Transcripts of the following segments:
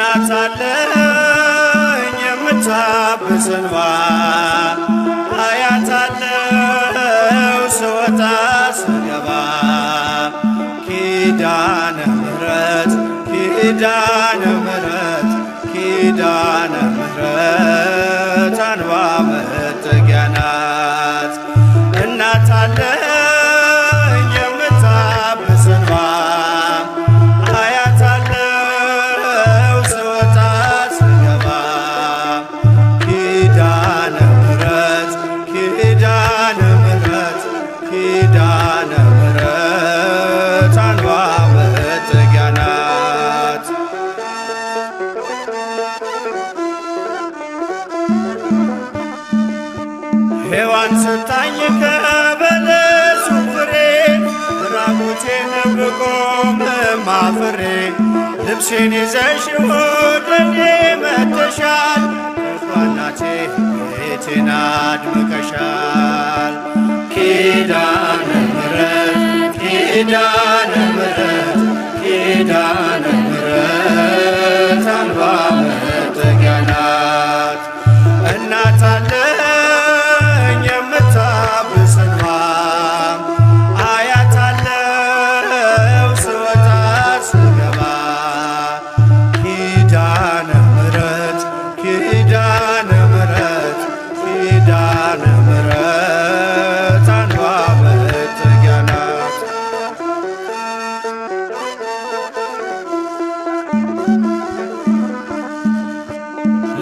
እናት አለኝ የምታብስ እንባ አያት አለው ስወጣ ስገባ ኪዳነ ምሕረት ኪዳነ ምሕረት ኪዳነ ምሕረት አንባ መጠጊያ ናት። እናት አለኝ የምታብስ እንባ አያት አለው ስወጣ ስገባ ኪዳነ ምሕረት ኪዳነ ምሕረት ኪዳነ ምሕረት አንባ መጠጊያ ናት። ሔዋን ስታኝ ከበለሱ ፍሬ ራቁቴን ብቆምም አፍሬ ልብሴን ይዘሽ ወደ እኔ መጥተሻል እናቴ ቤቴን አድምቀሻል። ኪዳነ ምሕረት ኪዳነ ምሕረት ኪዳነ ምሕረት አንባ መጠጊያ ናት። እናት አለኝ የምታብስ እንባ አያት አለው ስወጣ ስገባ ኪዳነ ምሕረት ኪዳነ ምሕረት ኪዳነ ምሕረት አንባ መጠጊያ ናት።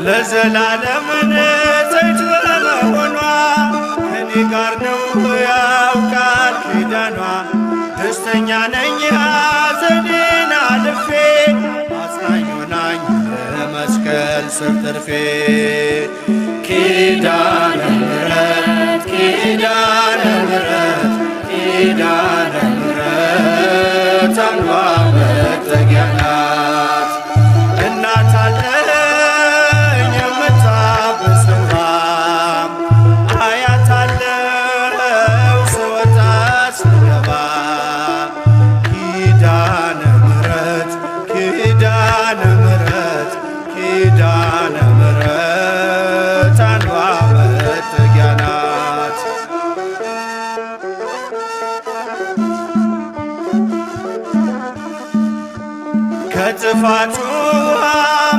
ለዘላለም ንጽሕት በመሆኗ ከኔ ጋር ነው ያውቃል ኪዳኗ። ደስተኛ ነኝ ሐዘኔን አልፌ አጽናኝ ሆናኝ በመስቀል ስር ትርፌ ኪዳነ ምሕረት ኪዳነ ምሕረት ኪዳነ ምሕረት አንባ መጠጊያ ናት። እናት አለኝ የምታብስ እንባ አያት አለው ስወጣ ስገባ ኪዳነ ምሕረት ኪዳነ ምሕረት ኪዳነ ምሕረት አንባ መጠጊያ ናት። ከጥፋቱ ውሃ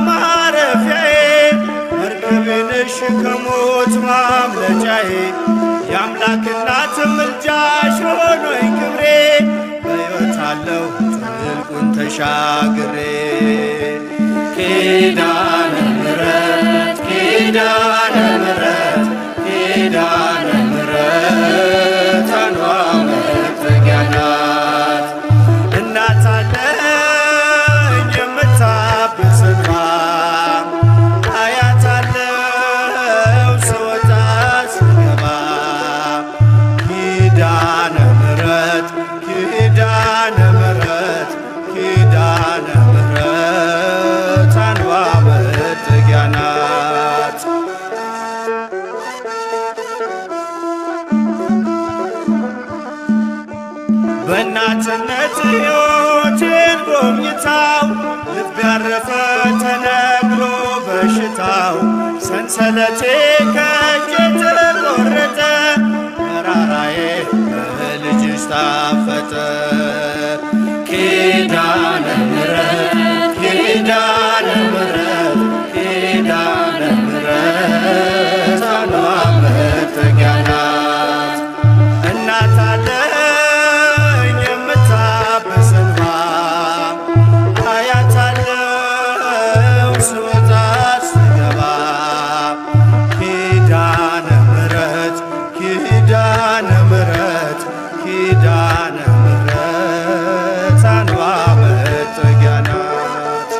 ማረፊያዬ መርከቤ ነሽ ከሞት ማምለጫዬ የአምላክ እናት ምልጃሽ ሆኖኝ ክብሬ በሕይወት አለሁ ጥልቁን ተሻግሬ ኪዳነ ምሕረት ኪዳነ ምሕረት ኪዳነ ምሕረት አንባ መጠጊያ ናት። እናት አለኝ የምታብስ እንባ አያት አለው ስወጣ ስገባ ኪዳነ ምሕረት ኪዳነ ምሕረት ኪዳነ ምሕረት አንባ መጠጊያ ናት። በእናትነት ሕይወቴን ጎብኝታው ልብ ያረፈ ተነግሮ በሽታው ሰንሰለቴ ከእጄ ተቆረጠ መራራዬ በልጅሽ ታፈጠ ኪዳነ ምሕረት ኪዳነ ምሕረት ኪዳነ ምሕረት አንባ መጠጊያ ናት። እናት አለኝ የምታብስ እንባ አያት አለው ስወጣ ስገባ ኪዳነ ምሕረት ኪዳነ ምሕረት ኪዳነ ምሕረት አንባ መጠጊያ ናት።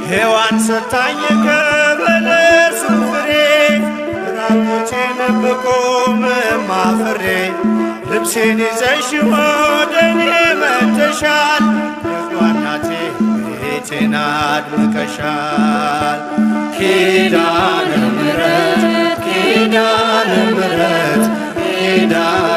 ሔዋን ሰታኝ ከበለሱ ፍሬ ራቁቴን ብቆምም አፍሬ ልብሴን ይዘሽ ወደ እኔ መጥተሻል እናቴ ቤቴን አድምቀሻል ኪዳነ ምሕረት ኪዳነ ምሕረት ኪዳነ